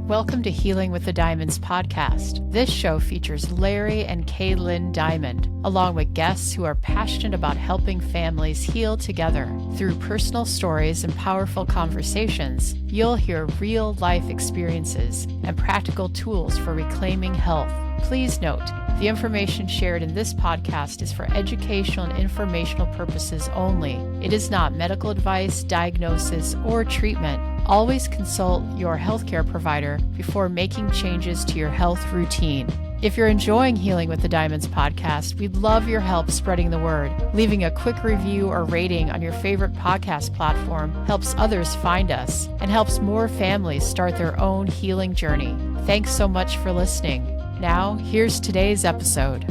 Welcome to Healing with the Diamonds podcast. This show features Larry and Lynne Diamond, along with guests who are passionate about helping families heal together. Through personal stories and powerful conversations, you'll hear real-life experiences and practical tools for reclaiming health. Please note, the information shared in this podcast is for educational and informational purposes only. It is not medical advice, diagnosis, or treatment. Always consult your healthcare provider before making changes to your health routine. If you're enjoying Healing with the Diamonds podcast, we'd love your help spreading the word. Leaving a quick review or rating on your favorite podcast platform helps others find us and helps more families start their own healing journey. Thanks so much for listening. Now, here's today's episode.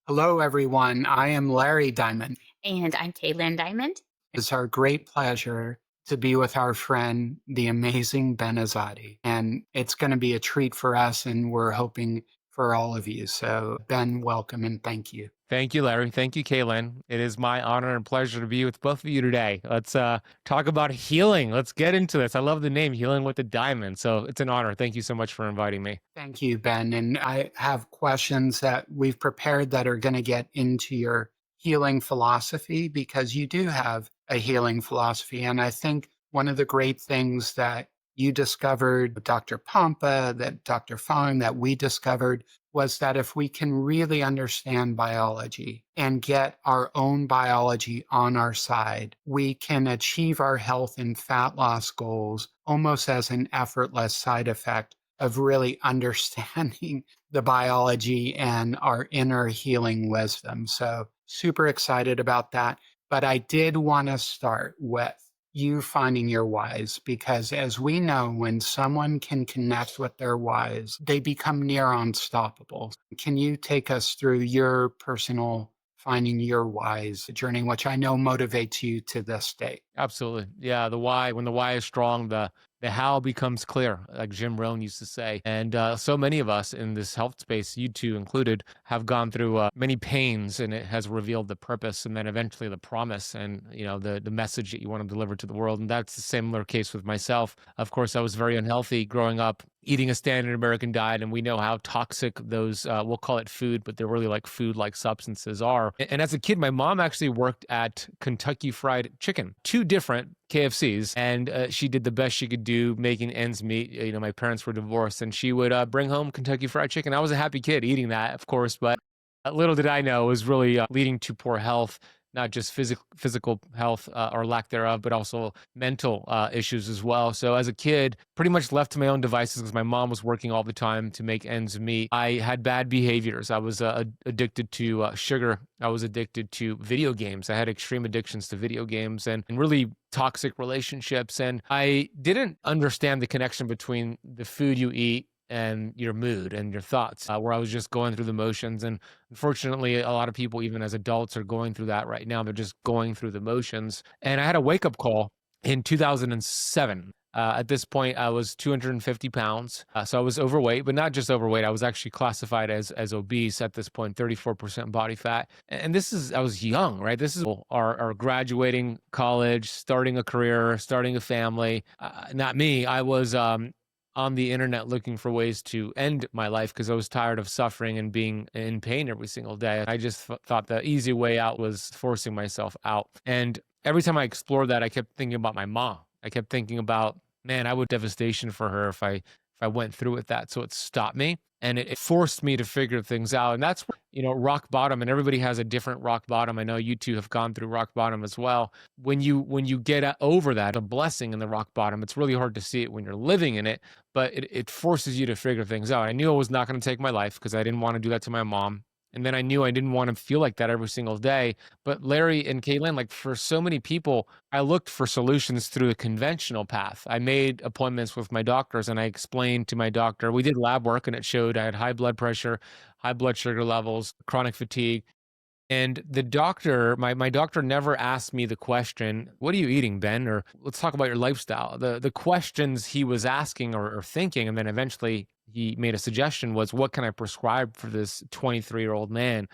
Hello, everyone. I am Larry Diamond. And I'm Lynne Diamond. It's our great pleasure to be with our friend, the amazing Ben Azadi. And it's going to be a treat for us, and we're hoping for all of you. So, Ben, welcome and thank you. Thank you, Larry. Thank you, Lynne. It is my honor and pleasure to be with both of you today. Let's talk about healing. Let's get into this. I love the name, Healing with the Diamond. So it's an honor. Thank you so much for inviting me. Thank you, Ben. And I have questions that we've prepared that are going to get into your healing philosophy, because you do have a healing philosophy. And I think one of the great things that you discovered, Dr. Pompa, that Dr. Fong, that we discovered, was that if we can really understand biology and get our own biology on our side, we can achieve our health and fat loss goals almost as an effortless side effect of really understanding the biology and our inner healing wisdom. So super excited about that. But I did want to start with you finding your whys, because as we know, when someone can connect with their whys, they become near unstoppable. Can you take us through your personal finding your whys journey, which I know motivates you to this day? Absolutely. Yeah, the why, when the why is strong, the how becomes clear, like Jim Rohn used to say. And so many of us in this health space, you two included, have gone through many pains, and it has revealed the purpose and then eventually the promise and, you know, the message that you want to deliver to the world. And that's a similar case with myself. Of course, I was very unhealthy growing up, eating a standard American diet, and we know how toxic those, we'll call it food, but they're really like food-like substances are. And as a kid, my mom actually worked at Kentucky Fried Chicken, two different KFCs, and she did the best she could do making ends meet. You know, my parents were divorced, and she would bring home Kentucky Fried Chicken. I was a happy kid eating that, of course, but little did I know it was really leading to poor health. Not just physical health or lack thereof, but also mental issues as well. So as a kid, pretty much left to my own devices because my mom was working all the time to make ends meet. I had bad behaviors. I was addicted to sugar. I was addicted to video games. I had extreme addictions to video games and really toxic relationships. And I didn't understand the connection between the food you eat and your mood and your thoughts, where I was just going through the motions. And unfortunately, a lot of people, even as adults, are going through that right now. They're just going through the motions. And I had a wake-up call in 2007. At this point, I was 250 pounds. So I was overweight, but not just overweight. I was actually classified as obese at this point, 34% body fat. And I was young, right? This is our graduating college, starting a career, starting a family. Not me. I was on the internet looking for ways to end my life because I was tired of suffering and being in pain every single day. I just thought the easy way out was forcing myself out. And every time I explored that, I kept thinking about my mom. I kept thinking about, man, I would devastation for her if I went through with that. So it stopped me, and it forced me to figure things out. And that's, you know, rock bottom, and everybody has a different rock bottom. I know you two have gone through rock bottom as well. When you get over that, a blessing in the rock bottom, it's really hard to see it when you're living in it, but it forces you to figure things out. I knew I was not going to take my life because I didn't want to do that to my mom. And then I knew I didn't want to feel like that every single day. But Larry and Lynne, like for so many people, I looked for solutions through the conventional path. I made appointments with my doctors and I explained to my doctor, we did lab work and it showed I had high blood pressure, high blood sugar levels, chronic fatigue. And the doctor, my doctor never asked me the question, what are you eating, Ben? Or let's talk about your lifestyle. The questions he was asking or thinking, and then eventually he made a suggestion was, what can I prescribe for this 23-year-old man?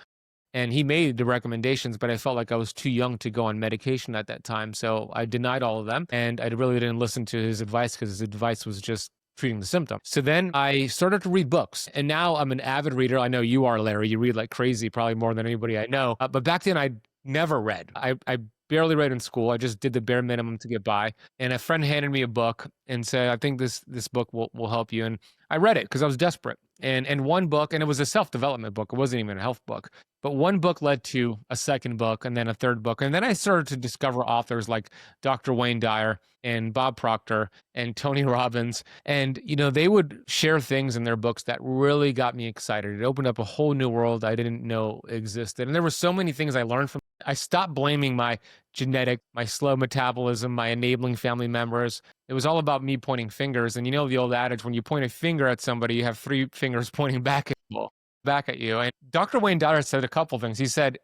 And he made the recommendations, but I felt like I was too young to go on medication at that time. So I denied all of them. And I really didn't listen to his advice because his advice was just treating the symptom. So then I started to read books, and now I'm an avid reader. I know you are, Larry. You read like crazy, probably more than anybody I know. But back then I never read. I barely read in school. I just did the bare minimum to get by. And a friend handed me a book and said, I think this book will help you. And I read it because I was desperate. And one book, and it was a self-development book. It wasn't even a health book. But one book led to a second book, and then a third book. And then I started to discover authors like Dr. Wayne Dyer and Bob Proctor and Tony Robbins. And, they would share things in their books that really got me excited. It opened up a whole new world I didn't know existed. And there were so many things I learned from. I stopped blaming my genetic, my slow metabolism, my enabling family members. It was all about me pointing fingers. And the old adage, when you point a finger at somebody, you have three fingers pointing back at you. And Dr. Wayne Dyer said a couple things. He said,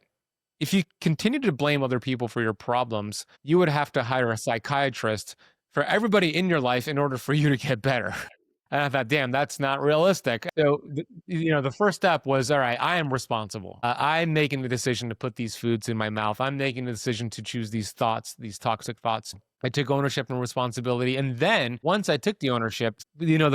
if you continue to blame other people for your problems, you would have to hire a psychiatrist for everybody in your life in order for you to get better. And I thought, damn, that's not realistic. So, the first step was, all right, I am responsible. I'm making the decision to put these foods in my mouth. I'm making the decision to choose these thoughts, these toxic thoughts. I took ownership and responsibility. And then once I took the ownership,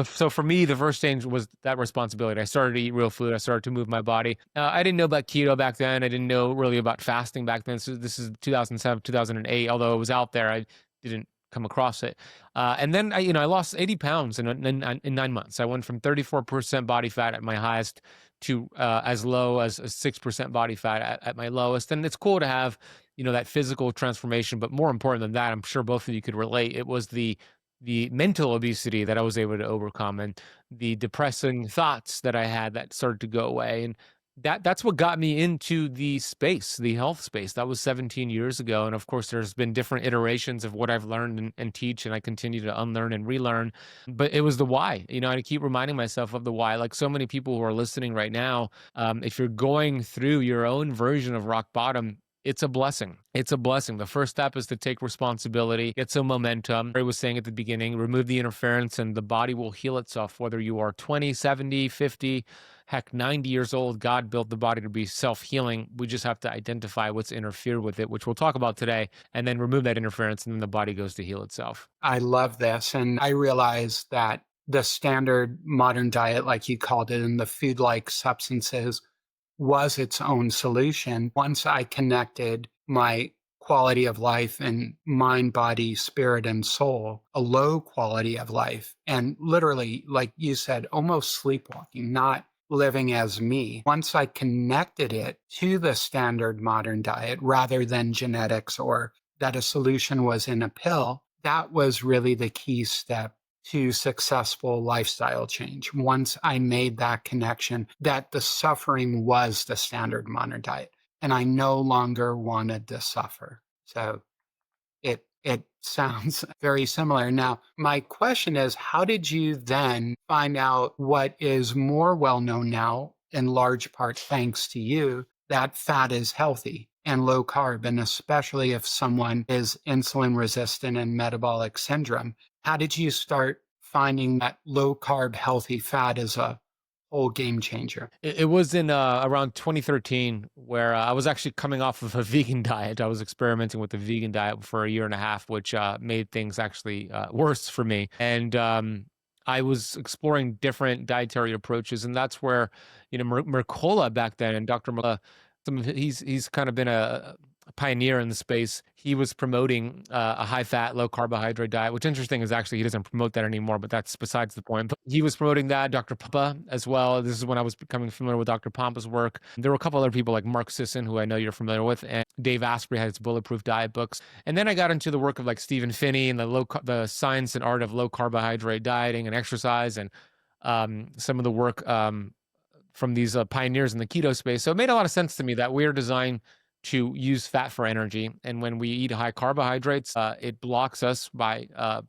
so for me, the first change was that responsibility. I started to eat real food. I started to move my body. I didn't know about keto back then. I didn't know really about fasting back then. So this is 2007, 2008. Although it was out there, I didn't come across it. And then I lost 80 pounds in 9 months. I went from 34% body fat at my highest to as low as 6% body fat at my lowest. And it's cool to have, that physical transformation, but more important than that, I'm sure both of you could relate. It was the mental obesity that I was able to overcome, and the depressing thoughts that I had that started to go away. And that's what got me into the space, the health space. That was 17 years ago. And of course, there's been different iterations of what I've learned and teach, and I continue to unlearn and relearn. But it was the why. I keep reminding myself of the why. Like so many people who are listening right now, if you're going through your own version of rock bottom, it's a blessing. It's a blessing. The first step is to take responsibility, get some momentum. I was saying at the beginning, remove the interference and the body will heal itself, whether you are 20, 70, 50, heck, 90 years old. God built the body to be self-healing. We just have to identify what's interfered with it, which we'll talk about today, and then remove that interference, and then the body goes to heal itself. I love this. And I realize that the standard modern diet, like you called it, and the food-like substances was its own solution. Once I connected my quality of life and mind, body, spirit, and soul, a low quality of life, and literally, like you said, almost sleepwalking, not living as me. Once I connected it to the standard modern diet rather than genetics or that a solution was in a pill, that was really the key step to successful lifestyle change. Once I made that connection, that the suffering was the standard modern diet, and I no longer wanted to suffer. So it sounds very similar. Now, my question is, how did you then find out what is more well known now, in large part thanks to you, that fat is healthy and low carb, and especially if someone is insulin resistant and metabolic syndrome? How did you start finding that low carb healthy fat is a whole game changer? It was in around 2013 where I was actually coming off of a vegan diet. I was experimenting with the vegan diet for a year and a half, which made things actually worse for me. And I was exploring different dietary approaches, and that's where Mercola back then, and Dr. Mercola, he's kind of been a pioneer in the space. He was promoting a high-fat, low-carbohydrate diet, which interesting is actually he doesn't promote that anymore, but that's besides the point. But he was promoting that, Dr. Papa as well. This is when I was becoming familiar with Dr. Pampa's work. There were a couple other people like Mark Sisson, who I know you're familiar with, and Dave Asprey had his Bulletproof Diet books. And then I got into the work of like Stephen Phinney and the science and art of low-carbohydrate dieting and exercise, and some of the work from these pioneers in the keto space. So it made a lot of sense to me that we're designed to use fat for energy. And when we eat high carbohydrates, it blocks us by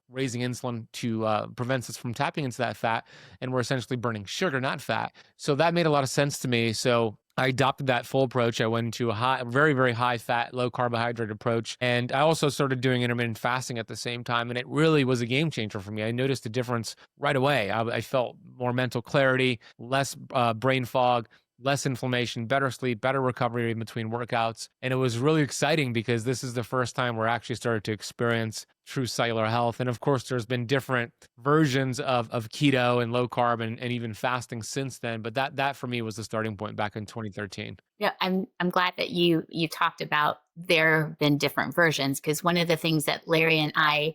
raising insulin to prevents us from tapping into that fat. And we're essentially burning sugar, not fat. So that made a lot of sense to me. So I adopted that full approach. I went into a very, very high fat, low carbohydrate approach. And I also started doing intermittent fasting at the same time. And it really was a game changer for me. I noticed a difference right away. I felt more mental clarity, less brain fog, less inflammation, better sleep, better recovery in between workouts. And it was really exciting because this is the first time we're actually started to experience true cellular health. And of course, there's been different versions of keto and low carb and even fasting since then. But that for me was the starting point back in 2013. Yeah, I'm glad that you talked about there have been different versions, because one of the things that Larry and I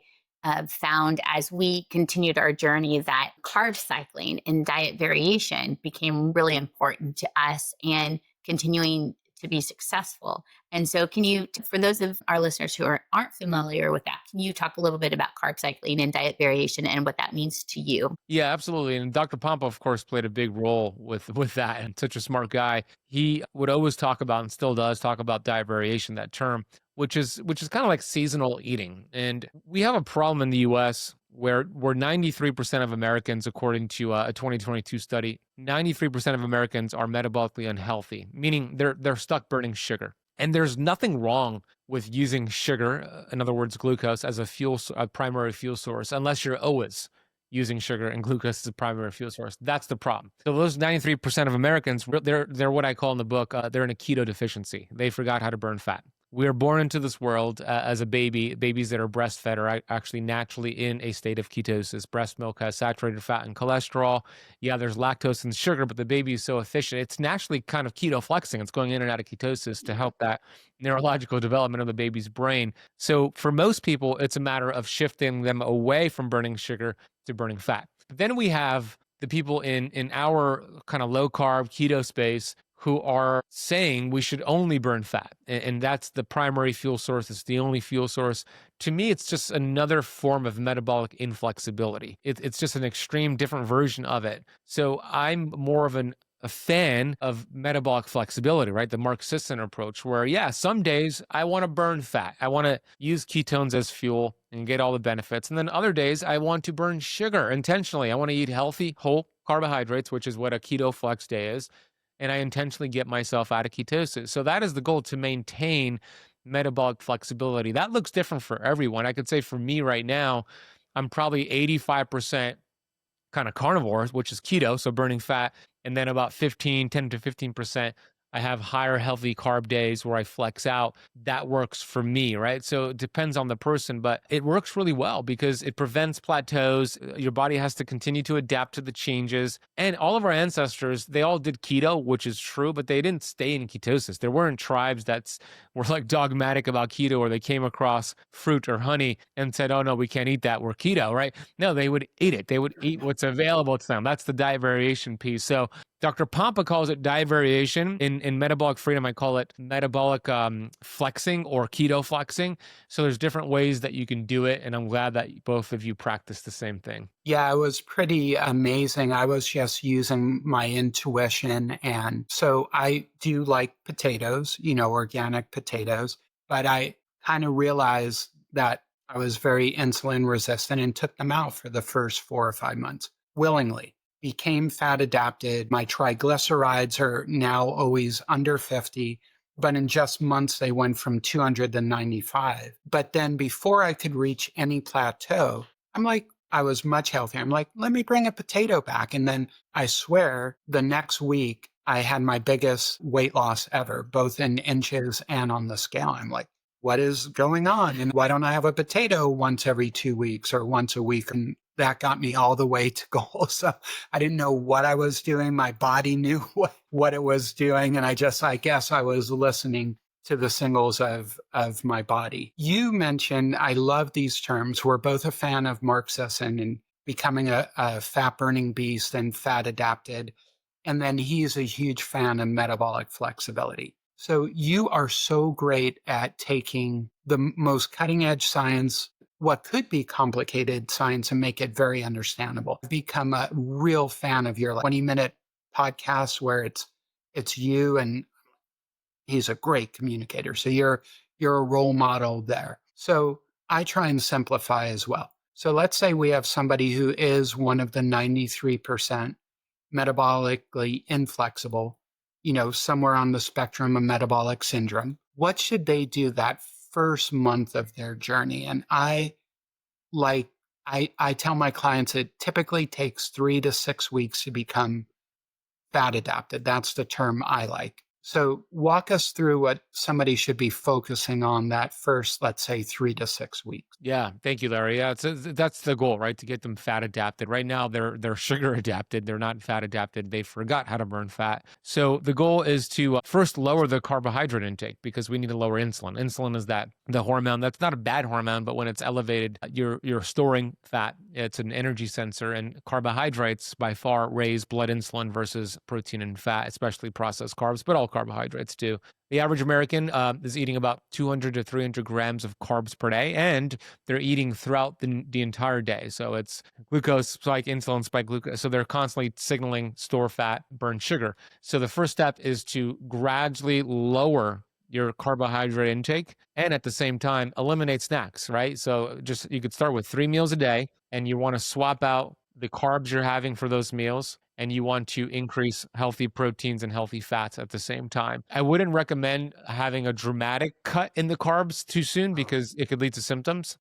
found as we continued our journey, that carb cycling and diet variation became really important to us and continuing to be successful. And so can you, for those of our listeners who aren't familiar with that, can you talk a little bit about carb cycling and diet variation and what that means to you? Yeah, absolutely. And Dr. Pompa, of course, played a big role with that, and such a smart guy. He would always talk about, and still does talk about, diet variation, that term, which is kind of like seasonal eating. And we have a problem in the US where 93% of Americans, according to a 2022 study, 93% of Americans are metabolically unhealthy, meaning they're stuck burning sugar. And there's nothing wrong with using sugar, in other words, glucose, as a primary fuel source, unless you're always using sugar and glucose as a primary fuel source. That's the problem. So those 93% of Americans, they're what I call in the book, they're in a keto deficiency. They forgot how to burn fat. We are born into this world as a baby. Babies that are breastfed are actually naturally in a state of ketosis. Breast milk has saturated fat and cholesterol. Yeah, there's lactose and sugar, but the baby is so efficient. It's naturally kind of keto flexing. It's going in and out of ketosis to help that neurological development of the baby's brain. So for most people, it's a matter of shifting them away from burning sugar to burning fat. But then we have the people in our kind of low carb keto space who are saying we should only burn fat. And that's the primary fuel source. It's the only fuel source. To me, it's just another form of metabolic inflexibility. It's just an extreme different version of it. So I'm more of a fan of metabolic flexibility, right? The Mark Sisson approach, where, yeah, some days I want to burn fat. I want to use ketones as fuel and get all the benefits. And then other days I want to burn sugar intentionally. I want to eat healthy, whole carbohydrates, which is what a keto flex day is. And I intentionally get myself out of ketosis. So that is the goal, to maintain metabolic flexibility. That looks different for everyone. I could say for me right now, I'm probably 85% kind of carnivore, which is keto, so burning fat, and then about 10 to 15%, I have higher healthy carb days where I flex out. That works for me, right? So it depends on the person, but it works really well because it prevents plateaus. Your body has to continue to adapt to the changes. And all of our ancestors, they all did keto, which is true, but they didn't stay in ketosis. There weren't tribes that were like dogmatic about keto, or they came across fruit or honey and said, oh no, we can't eat that, we're keto, right? No, they would eat it. They would eat what's available to them. That's the diet variation piece. So Dr. Pompa calls it diet variation. In Metabolic Freedom, I call it metabolic flexing or keto flexing. So there's different ways that you can do it. And I'm glad that both of you practice the same thing. Yeah, it was pretty amazing. I was just using my intuition. And so I do like potatoes, organic potatoes, but I kind of realized that I was very insulin resistant and took them out for the first 4 or 5 months willingly. Became fat adapted. My triglycerides are now always under 50, but in just months, they went from 200 to 95. But then before I could reach any plateau, I was much healthier. I'm like, let me bring a potato back. And then I swear the next week, I had my biggest weight loss ever, both in inches and on the scale. I'm like, what is going on? And why don't I have a potato once every 2 weeks or once a week? And that got me all the way to goal. So I didn't know what I was doing. My body knew what it was doing. And I guess I was listening to the signals of my body. You mentioned, I love these terms. We're both a fan of Mark Sisson and becoming a fat burning beast and fat adapted. And then he's a huge fan of metabolic flexibility. So you are so great at taking the most cutting edge science, what could be complicated science, and make it very understandable. I've become a real fan of your 20-minute podcast where it's you, and he's a great communicator. So you're a role model there. So I try and simplify as well. So let's say we have somebody who is one of the 93% metabolically inflexible, somewhere on the spectrum of metabolic syndrome. What should they do that first month of their journey? And I tell my clients it typically takes 3 to 6 weeks to become fat adapted. That's the term I like. So walk us through what somebody should be focusing on that first, let's say, 3 to 6 weeks. Yeah, thank you, Larry. Yeah, that's the goal, right? To get them fat adapted. Right now, they're sugar adapted. They're not fat adapted. They forgot how to burn fat. So the goal is to first lower the carbohydrate intake because we need to lower insulin. Insulin is the hormone that's not a bad hormone, but when it's elevated, you're storing fat. It's an energy sensor, and carbohydrates by far raise blood insulin versus protein and fat, especially processed carbs, but all carbohydrates do. The average American is eating about 200 to 300 grams of carbs per day, and they're eating throughout the entire day. So it's glucose spike, insulin spike, glucose. So they're constantly signaling store fat, burn sugar. So the first step is to gradually lower your carbohydrate intake and at the same time eliminate snacks, right? So just you could start with 3 meals a day and you want to swap out the carbs you're having for those meals and you want to increase healthy proteins and healthy fats at the same time. I wouldn't recommend having a dramatic cut in the carbs too soon because it could lead to symptoms.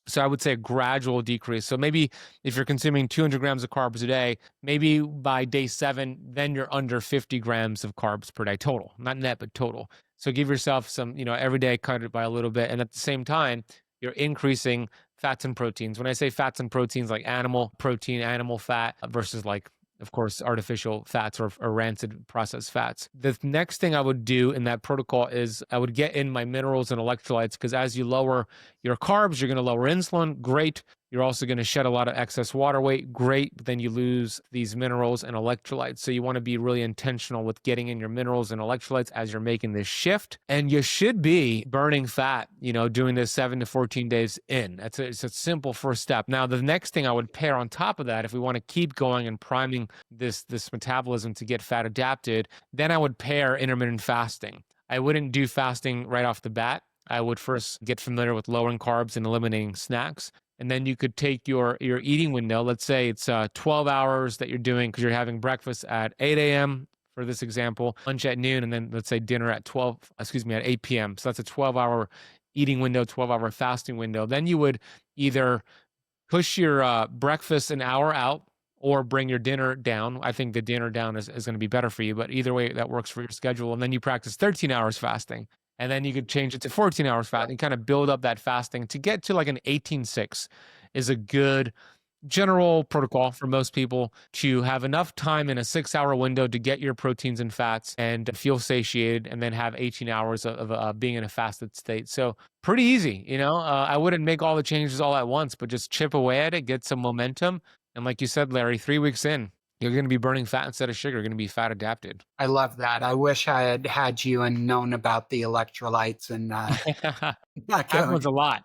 So I would say a gradual decrease. So maybe if you're consuming 200 grams of carbs a day, maybe by day 7, then you're under 50 grams of carbs per day total, not net, but total. So give yourself some, every day cut it by a little bit. And at the same time, you're increasing fats and proteins. When I say fats and proteins, like animal protein, animal fat versus like, of course, artificial fats or rancid processed fats. The next thing I would do in that protocol is I would get in my minerals and electrolytes because as you lower your carbs, you're going to lower insulin. Great. You're also going to shed a lot of excess water weight. Great. But then you lose these minerals and electrolytes. So you want to be really intentional with getting in your minerals and electrolytes as you're making this shift. And you should be burning fat, doing this 7 to 14 days in. It's a simple first step. Now, the next thing I would pair on top of that, if we want to keep going and priming this metabolism to get fat adapted, then I would pair intermittent fasting. I wouldn't do fasting right off the bat. I would first get familiar with lowering carbs and eliminating snacks. And then you could take your eating window. Let's say it's 12 hours that you're doing because you're having breakfast at 8 a.m. for this example, lunch at noon, and then let's say dinner at 8 p.m. So that's a 12-hour eating window, 12-hour fasting window. Then you would either push your breakfast an hour out or bring your dinner down. I think the dinner down is going to be better for you, but either way that works for your schedule. And then you practice 13 hours fasting. And then you could change it to 14 hours fasting, kind of build up that fasting to get to like an 18-6 is a good general protocol for most people to have enough time in a 6-hour window to get your proteins and fats and feel satiated and then have 18 hours of being in a fasted state. So pretty easy, I wouldn't make all the changes all at once, but just chip away at it, get some momentum. And like you said, Larry, 3 weeks in, you're going to be burning fat instead of sugar. You're going to be fat adapted. I love that. I wish I had you and known about the electrolytes and Happens a lot.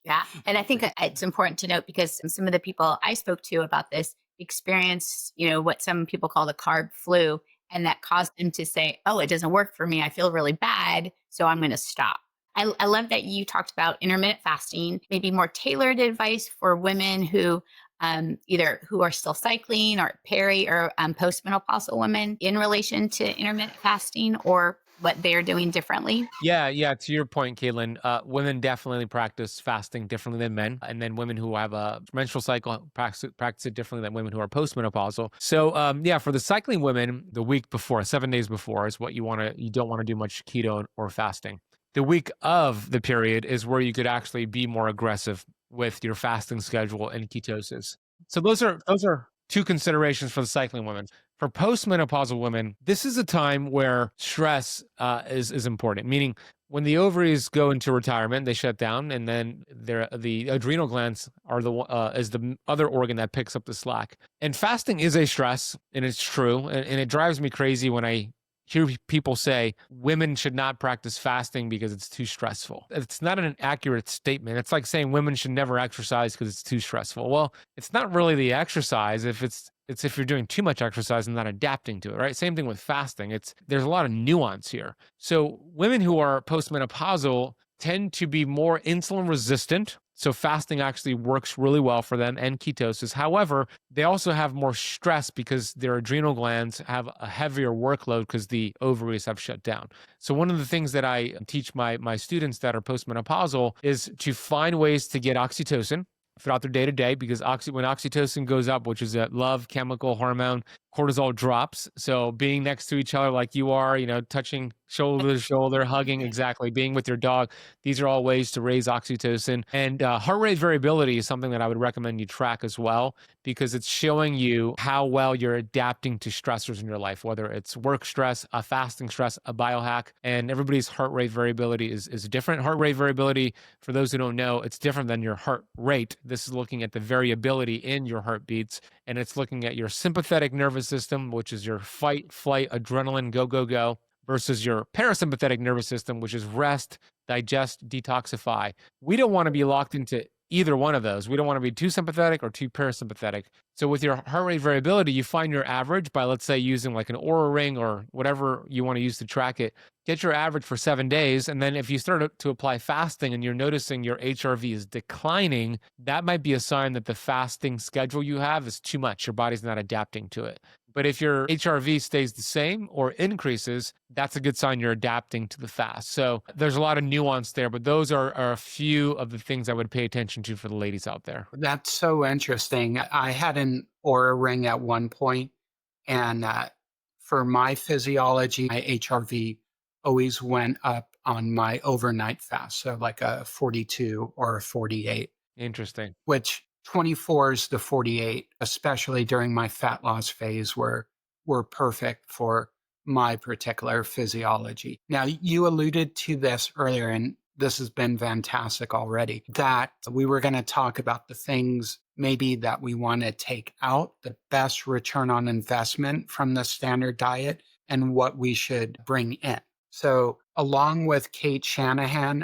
Yeah. And I think it's important to note because some of the people I spoke to about this experienced, what some people call the carb flu. And that caused them to say, oh, it doesn't work for me. I feel really bad. So I'm going to stop. I love that you talked about intermittent fasting, maybe more tailored advice for women who either who are still cycling or peri or postmenopausal women in relation to intermittent fasting or what they're doing differently. Yeah. To your point, Caitlin, women definitely practice fasting differently than men. And then women who have a menstrual cycle practice it differently than women who are postmenopausal. So for the cycling women, the week before, 7 days before is what you don't want to do much keto or fasting. The week of the period is where you could actually be more aggressive with your fasting schedule and ketosis. So those are two considerations for the cycling women. For postmenopausal women, this is a time where stress is important, meaning when the ovaries go into retirement, they shut down, and then the adrenal glands is the other organ that picks up the slack. And fasting is a stress, and it's true, and it drives me crazy when I hear people say women should not practice fasting because it's too stressful. It's not an accurate statement. It's like saying women should never exercise because it's too stressful. Well, it's not really the exercise it's if you're doing too much exercise and not adapting to it, right? Same thing with fasting. There's a lot of nuance here. So women who are postmenopausal tend to be more insulin resistant. So fasting actually works really well for them and ketosis. However, they also have more stress because their adrenal glands have a heavier workload because the ovaries have shut down. So one of the things that I teach my students that are postmenopausal is to find ways to get oxytocin throughout their day-to-day, because when oxytocin goes up, which is a love chemical hormone, cortisol drops. So being next to each other like you are, touching shoulder to shoulder, hugging, exactly, being with your dog. These are all ways to raise oxytocin. And heart rate variability is something that I would recommend you track as well, because it's showing you how well you're adapting to stressors in your life, whether it's work stress, a fasting stress, a biohack. And everybody's heart rate variability is different. Heart rate variability, for those who don't know, it's different than your heart rate. This is looking at the variability in your heartbeats, and it's looking at your sympathetic nervous system, which is your fight, flight, adrenaline, go, go, go, versus your parasympathetic nervous system, which is rest, digest, detoxify. We don't want to be locked into either one of those. We don't want to be too sympathetic or too parasympathetic. So with your heart rate variability, you find your average by, let's say, using like an Oura ring or whatever you want to use to track it. Get your average for 7 days. And then if you start to apply fasting and you're noticing your HRV is declining, that might be a sign that the fasting schedule you have is too much. Your body's not adapting to it. But if your HRV stays the same or increases, that's a good sign you're adapting to the fast. So there's a lot of nuance there, but those are a few of the things I would pay attention to for the ladies out there. That's so interesting. I had an Oura ring at one point, and for my physiology, my HRV always went up on my overnight fast. So like a 42 or a 48. Interesting. Which 24s to 48, especially during my fat loss phase, were perfect for my particular physiology. Now, you alluded to this earlier, and this has been fantastic already, that we were going to talk about the things maybe that we want to take out, the best return on investment from the standard diet, and what we should bring in. So along with Kate Shanahan,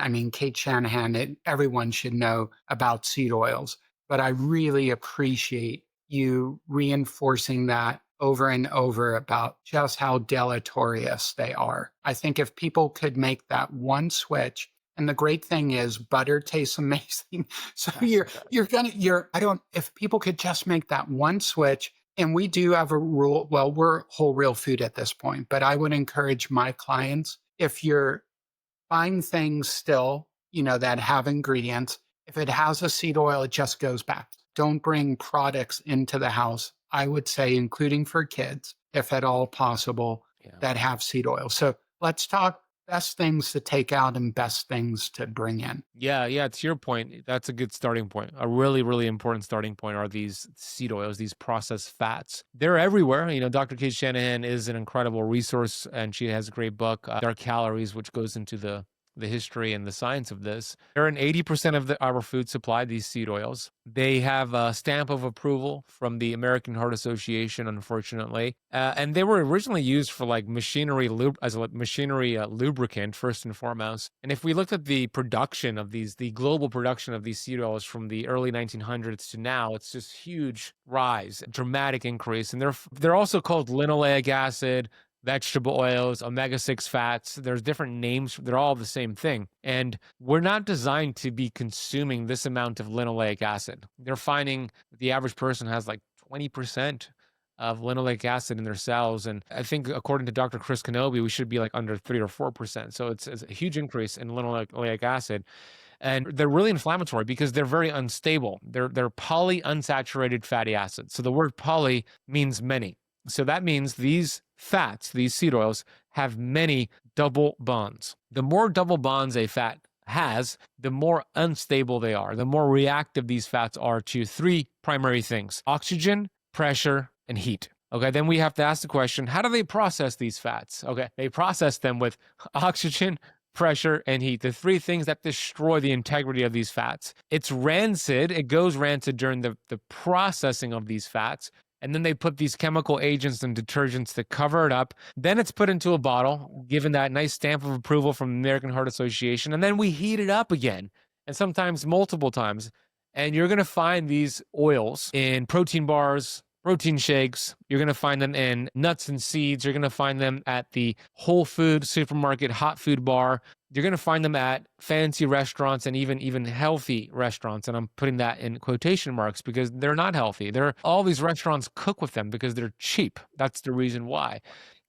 everyone should know about seed oils, but I really appreciate you reinforcing that over and over about just how deleterious they are. I think if people could make that one switch, and the great thing is butter tastes amazing. So if people could just make that one switch. And we do have a rule. Well, we're whole real food at this point, but I would encourage my clients, if you're buying things still, that have ingredients, if it has a seed oil, it just goes back. Don't bring products into the house, I would say, including for kids, if at all possible, that have seed oil. So let's talk best things to take out and best things to bring in. Yeah. To your point, that's a good starting point. A really, really important starting point are these seed oils, these processed fats. They're everywhere. Dr. Kate Shanahan is an incredible resource, and she has a great book, Dark Calories, which goes into the history and the science of this. They're in 80% of our food supply, these seed oils. They have a stamp of approval from the American Heart Association, unfortunately. And they were originally used for like machinery lubricant, first and foremost. And if we looked at the production of these, the global production of these seed oils from the early 1900s to now, it's just huge rise, dramatic increase. And they're also called linoleic acid, vegetable oils, omega-6 fats. There's different names. They're all the same thing. And we're not designed to be consuming this amount of linoleic acid. They're finding the average person has like 20% of linoleic acid in their cells. And I think according to Dr. Chris Kenobi, we should be like under 3 or 4%. So it's a huge increase in linoleic acid. And they're really inflammatory because they're very unstable. They're polyunsaturated fatty acids. So the word poly means many. So that means these fats, these seed oils, have many double bonds. The more double bonds a fat has, the more unstable they are, the more reactive these fats are to 3 primary things: oxygen, pressure, and heat. Okay, then we have to ask the question, how do they process these fats? Okay, they process them with oxygen, pressure, and heat, the 3 things that destroy the integrity of these fats. It's rancid. It goes rancid during the processing of these fats. And then they put these chemical agents and detergents to cover it up. Then it's put into a bottle, given that nice stamp of approval from the American Heart Association. And then we heat it up again, and sometimes multiple times. And you're going to find these oils in protein bars, protein shakes. You're going to find them in nuts and seeds. You're going to find them at the Whole Food supermarket hot food bar. You're going to find them at fancy restaurants and even healthy restaurants. And I'm putting that in quotation marks because they're not healthy. All these restaurants cook with them because they're cheap. That's the reason why.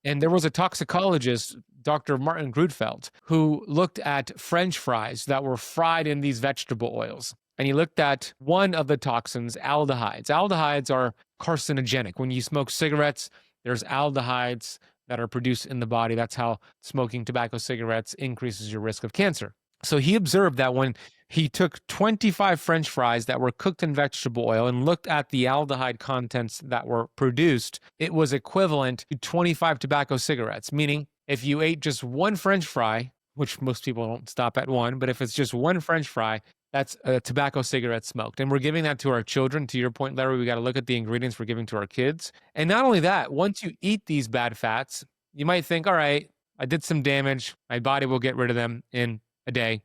And there was a toxicologist, Dr. Martin Grudfeld, who looked at French fries that were fried in these vegetable oils. And he looked at one of the toxins, aldehydes. Aldehydes are carcinogenic. When you smoke cigarettes, There's aldehydes that are produced in the body. That's how smoking tobacco cigarettes increases your risk of cancer. So he observed that when he took 25 French fries that were cooked in vegetable oil and looked at the aldehyde contents that were produced, it was equivalent to 25 tobacco cigarettes, meaning if you ate just one French fry, which most people don't stop at one, but if it's just one French fry, that's a tobacco cigarette smoked. And we're giving that to our children. To your point, Larry, we got to look at the ingredients we're giving to our kids. And not only that, once you eat these bad fats, you might think, all right, I did some damage. My body will get rid of them in a day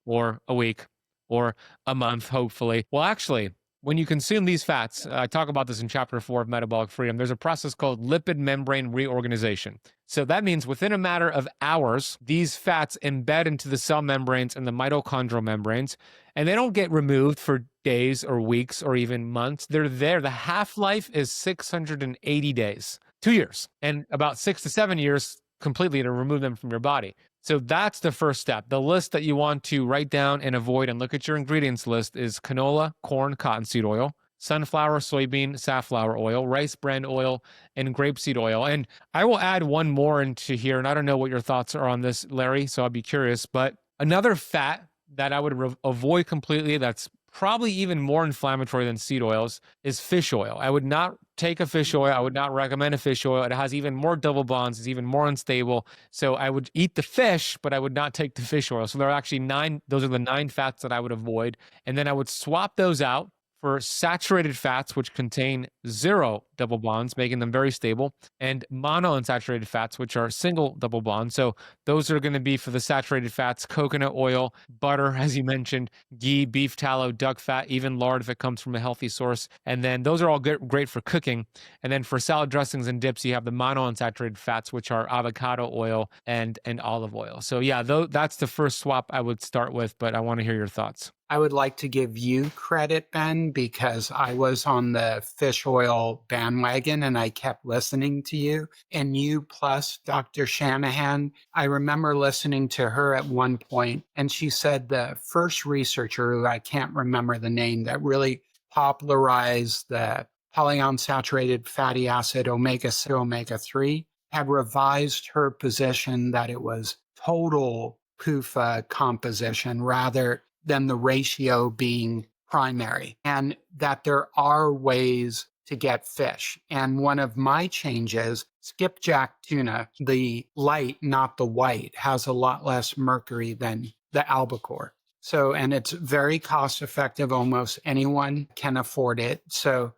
or a week or a month, hopefully. Well, actually, when you consume these fats, I talk about this in chapter 4 of Metabolic Freedom, there's a process called lipid membrane reorganization. So that means within a matter of hours, these fats embed into the cell membranes and the mitochondrial membranes, and they don't get removed for days or weeks or even months. They're there. The half-life is 680 days, 2 years, and about 6 to 7 years completely to remove them from your body. So that's the first step. The list that you want to write down and avoid and look at your ingredients list is canola, corn, cottonseed oil, sunflower, soybean, safflower oil, rice bran oil, and grapeseed oil. And I will add one more into here, and I don't know what your thoughts are on this, Larry, so I'd be curious. But another fat that I would avoid completely that's probably even more inflammatory than seed oils is fish oil. I would not take a fish oil. I would not recommend a fish oil. It has even more double bonds. It's even more unstable. So I would eat the fish, but I would not take the fish oil. So there are actually 9, those are the 9 fats that I would avoid. And then I would swap those out for saturated fats, which contain 0 double bonds, making them very stable, and monounsaturated fats, which are single double bonds. So those are going to be for the saturated fats, coconut oil, butter, as you mentioned, ghee, beef tallow, duck fat, even lard if it comes from a healthy source. And then those are all great for cooking. And then for salad dressings and dips, you have the monounsaturated fats, which are avocado oil and olive oil. So yeah, that's the first swap I would start with, but I want to hear your thoughts. I would like to give you credit, Ben, because I was on the fish oil bandwagon and I kept listening to you. And you plus Dr. Shanahan, I remember listening to her at one point, and she said the first researcher, who I can't remember the name, that really popularized the polyunsaturated fatty acid omega-6, omega-3, had revised her position that it was total PUFA composition rather than the ratio being primary, and that there are ways to get fish. And one of my changes, skipjack tuna, the light, not the white, has a lot less mercury than the albacore. So, and it's very cost effective. Almost anyone can afford it. So,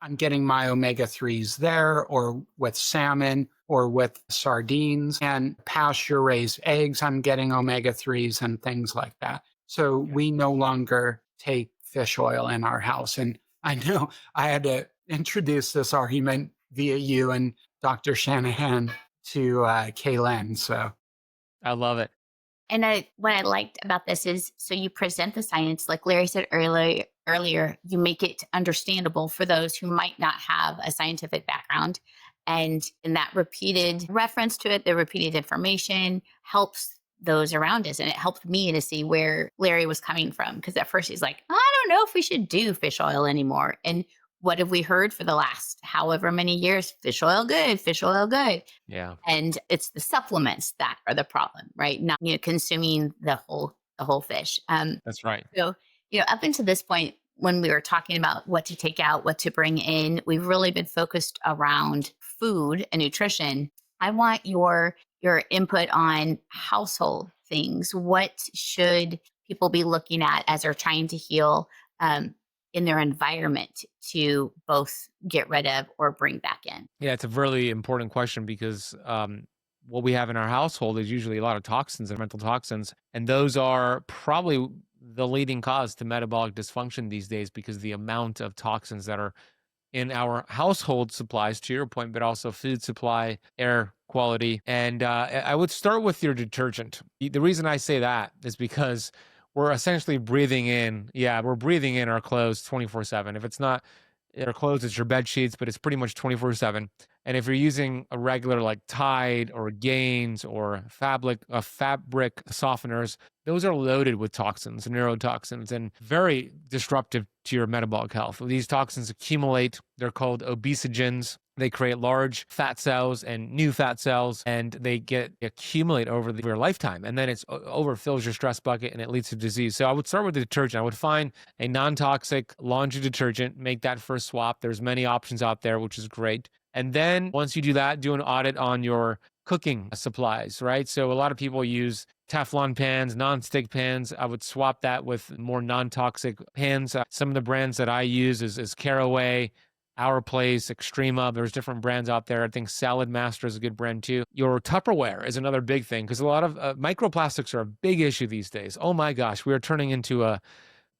I'm getting my omega-3s there, or with salmon, or with sardines, and pasture raised eggs. I'm getting omega-3s and things like that. So we no longer take fish oil in our house. And I know I had to introduce this argument via you and Dr. Shanahan to Kaylin. So I love it. And what I liked about this is, so you present the science, like Larry said earlier, you make it understandable for those who might not have a scientific background. And in that repeated reference to it, the repeated information helps those around us. And it helped me to see where Larry was coming from. Because at first he's like, I don't know if we should do fish oil anymore. And what have we heard for the last however many years? Fish oil good, fish oil good. Yeah. And it's the supplements that are the problem, right? Not consuming the whole fish. That's right. So, up until this point, when we were talking about what to take out, what to bring in, we've really been focused around food and nutrition. I want your input on household things. What should people be looking at as they're trying to heal in their environment to both get rid of or bring back in? Yeah, it's a really important question because what we have in our household is usually a lot of toxins and mental toxins. And those are probably the leading cause to metabolic dysfunction these days because the amount of toxins that are in our household supplies, to your point, but also food supply, air quality. And I would start with your detergent. The reason I say that is because we're essentially breathing in. Yeah, we're breathing in our clothes 24/7. If it's not our clothes, it's your bed sheets, but it's pretty much 24/7. And if you're using a regular like Tide or Gains or fabric softeners, those are loaded with toxins, neurotoxins, and very disruptive to your metabolic health. These toxins accumulate. They're called obesogens. They create large fat cells and new fat cells, and they accumulate over your lifetime. And then it overfills your stress bucket and it leads to disease. So I would start with the detergent. I would find a non-toxic laundry detergent, make that first swap. There's many options out there, which is great. And then once you do that, do an audit on your cooking supplies, right? So a lot of people use Teflon pans, non-stick pans. I would swap that with more non-toxic pans. Some of the brands that I use is Caraway, Our Place, Extrema. There's different brands out there. I think Salad Master is a good brand too. Your Tupperware is another big thing because a lot of microplastics are a big issue these days. Oh my gosh, we are turning into a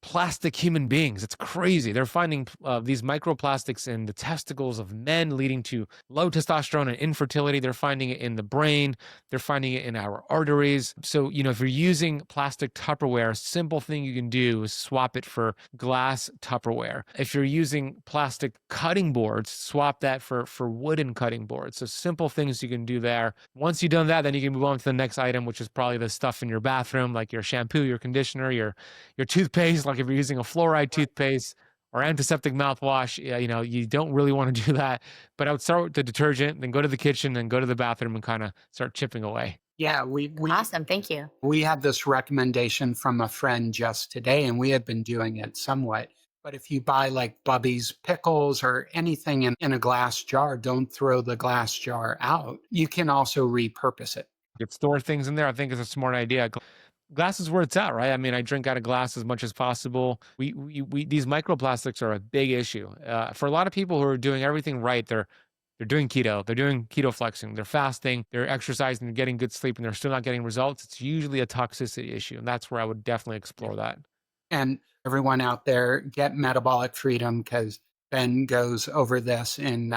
plastic human beings. It's crazy. They're finding these microplastics in the testicles of men, leading to low testosterone and infertility. They're finding it in the brain. They're finding it in our arteries. So, if you're using plastic Tupperware, a simple thing you can do is swap it for glass Tupperware. If you're using plastic cutting boards, swap that for wooden cutting boards. So simple things you can do there. Once you've done that, then you can move on to the next item, which is probably the stuff in your bathroom, like your shampoo, your conditioner, your toothpaste. Like if you're using a fluoride toothpaste or antiseptic mouthwash, you don't really want to do that. But I would start with the detergent, then go to the kitchen, then go to the bathroom and kind of start chipping away. Yeah, we Awesome. Thank you. We had this recommendation from a friend just today, and we have been doing it somewhat. But if you buy like Bubby's pickles or anything in a glass jar, don't throw the glass jar out. You can also repurpose it. You could store things in there. I think it's a smart idea. Glass is where it's at, right? I mean, I drink out of glass as much as possible. We these microplastics are a big issue for a lot of people who are doing everything right. They're doing keto, they're doing keto flexing, they're fasting, they're exercising, they're getting good sleep, and they're still not getting results. It's usually a toxicity issue, and that's where I would definitely explore that. And everyone out there, get metabolic freedom because Ben goes over this, and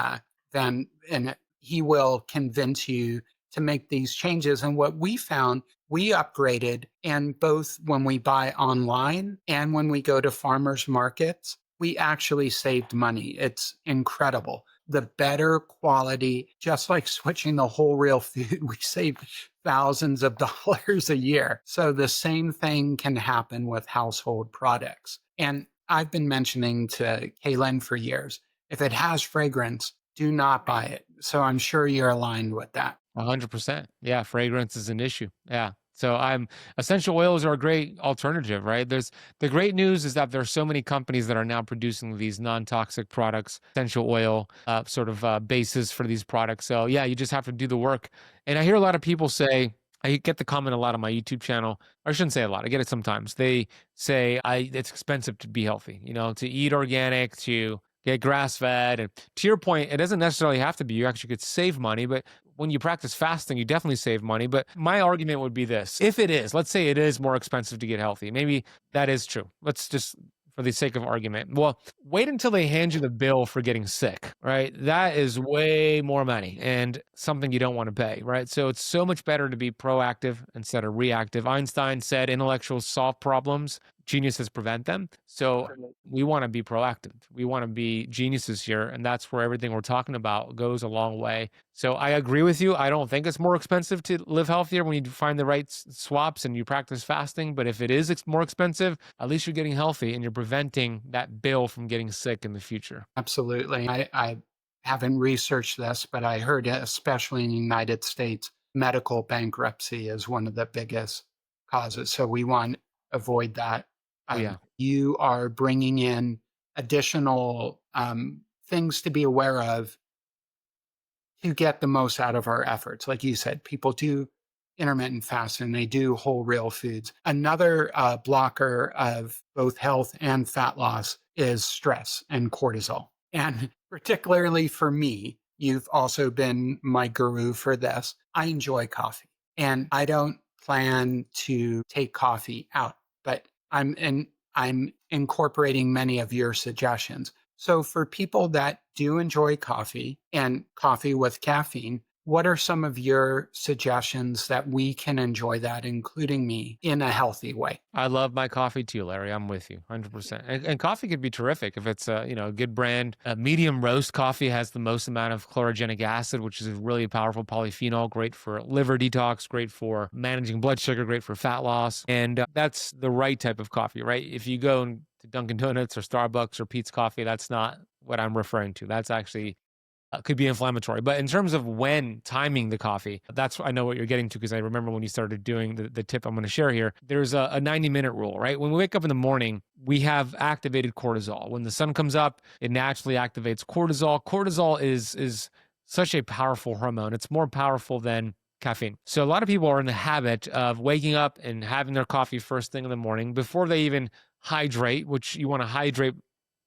he will convince you to make these changes. And what we found, we upgraded, and both when we buy online and when we go to farmers markets, we actually saved money. It's incredible. The better quality, just like switching the whole real food, we save thousands of dollars a year. So the same thing can happen with household products. And I've been mentioning to Kaylin for years, if it has fragrance, do not buy it. So I'm sure you're aligned with that. 100%. Yeah, fragrance is an issue. Yeah. So essential oils are a great alternative, right? The great news is that there's so many companies that are now producing these non-toxic products, essential oil bases for these products. So yeah, you just have to do the work. And I hear a lot of people say, I get the comment a lot on my YouTube channel. I shouldn't say a lot. I get it sometimes. They say it's expensive to be healthy, to eat organic, to get grass-fed. And to your point, it doesn't necessarily have to be. You actually could save money, but when you practice fasting, you definitely save money. But my argument would be this. If it is, let's say it is more expensive to get healthy. Maybe that is true. Let's just, for the sake of argument, well, wait until they hand you the bill for getting sick, right? That is way more money and something you don't want to pay, right? So it's so much better to be proactive instead of reactive. Einstein said intellectuals solve problems, geniuses prevent them. So we want to be proactive. We want to be geniuses here. And that's where everything we're talking about goes a long way. So I agree with you. I don't think it's more expensive to live healthier when you find the right swaps and you practice fasting. But if it is more expensive, at least you're getting healthy and you're preventing that bill from getting sick in the future. Absolutely. I haven't researched this, but I heard, especially in the United States, medical bankruptcy is one of the biggest causes. So we want to avoid that. Yeah. You are bringing in additional things to be aware of to get the most out of our efforts. Like you said, people do intermittent fasting, they do whole real foods. Another blocker of both health and fat loss is stress and cortisol. And particularly for me, you've also been my guru for this. I enjoy coffee, and I don't plan to take coffee out, but I'm incorporating many of your suggestions. So for people that do enjoy coffee and coffee with caffeine, what are some of your suggestions that we can enjoy that, including me, in a healthy way? I love my coffee too, Larry. I'm with you 100%. And coffee could be terrific if it's a good brand. Medium roast coffee has the most amount of chlorogenic acid, which is a really powerful polyphenol, great for liver detox, great for managing blood sugar, great for fat loss. And that's the right type of coffee, right? If you go to Dunkin' Donuts or Starbucks or Peet's Coffee, that's not what I'm referring to. That's actually could be inflammatory. But in terms of when timing the coffee, that's, I know what you're getting to, because I remember when you started doing the tip I'm going to share here. There's a 90-minute rule, right? When we wake up in the morning, we have activated cortisol. When the sun comes up, it naturally activates cortisol. Cortisol is such a powerful hormone. It's more powerful than caffeine. So a lot of people are in the habit of waking up and having their coffee first thing in the morning before they even hydrate, which you want to hydrate